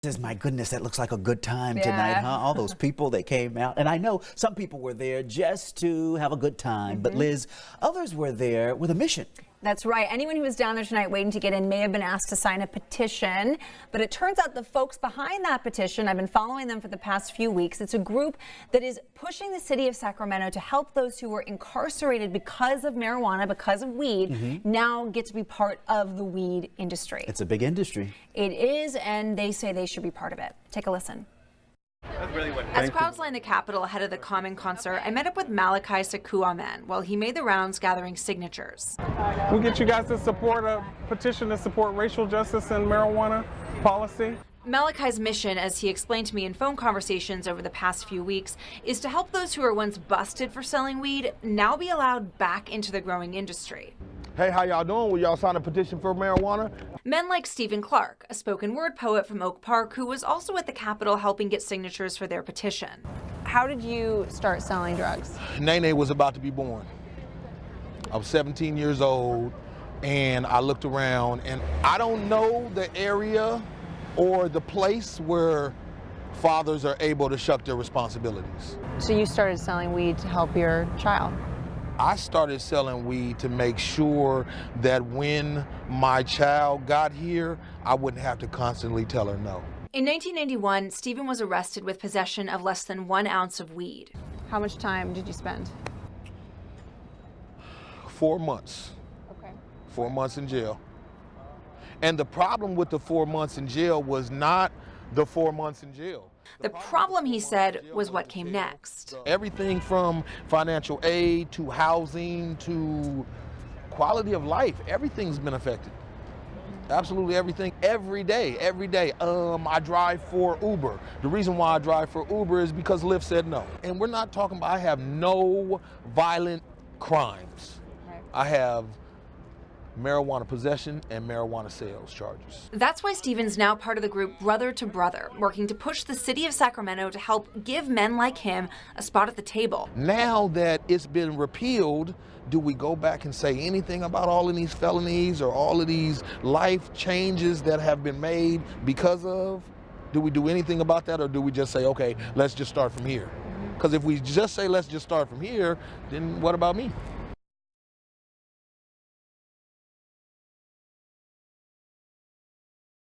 Says, my goodness, that looks like a good time tonight, huh? All those people that came out. And I know some people were there just to have a good time. But Liz, others were there with a mission. That's right. Anyone who was down there tonight waiting to get in may have been asked to sign a petition. But it turns out the folks behind that petition, I've been following them for the past few weeks. It's a group that is pushing the city of Sacramento to help those who were incarcerated because of marijuana, because of weed, now get to be part of the weed industry. It's a big industry. It is, and they say they should be part of it. Take a listen. As crowds lined the Capitol ahead of the Common concert, I met up with Malachi Sakuaman while he made the rounds gathering signatures. We get you guys to support a petition to support racial justice and marijuana policy. Malachi's mission, as he explained to me in phone conversations over the past few weeks, is to help those who were once busted for selling weed now be allowed back into the growing industry. Hey, how y'all doing? Will y'all sign a petition for marijuana? Men like Stephen Clark, a spoken word poet from Oak Park, who was also at the Capitol helping get signatures for their petition. How did you start selling drugs? Nene was about to be born. I was 17 years old, and I looked around, and I don't know the area or the place where fathers are able to shuck their responsibilities. So you started selling weed to help your child? I started selling weed to make sure that when my child got here, I wouldn't have to constantly tell her no. In 1991, Stephen was arrested with possession of less than 1 ounce of weed. How much time did you spend? 4 months. Okay. 4 months in jail. And the problem with the 4 months in jail was not the 4 months in jail. The problem, he said, was what came next. Everything from financial aid to housing to quality of life, everything's been affected. Absolutely everything, every day. I drive for Uber. The reason why I drive for Uber is because Lyft said no. And we're not talking about, I have no violent crimes. Right. I have marijuana possession and marijuana sales charges. That's why Stephen's now part of the group Brother to Brother, working to push the city of Sacramento to help give men like him a spot at the table. Now that it's been repealed, do we go back and say anything about all of these felonies or all of these life changes that have been made because of? Do we do anything about that, or do we just say, okay, let's just start from here? Because if we just say let's just start from here, then what about me?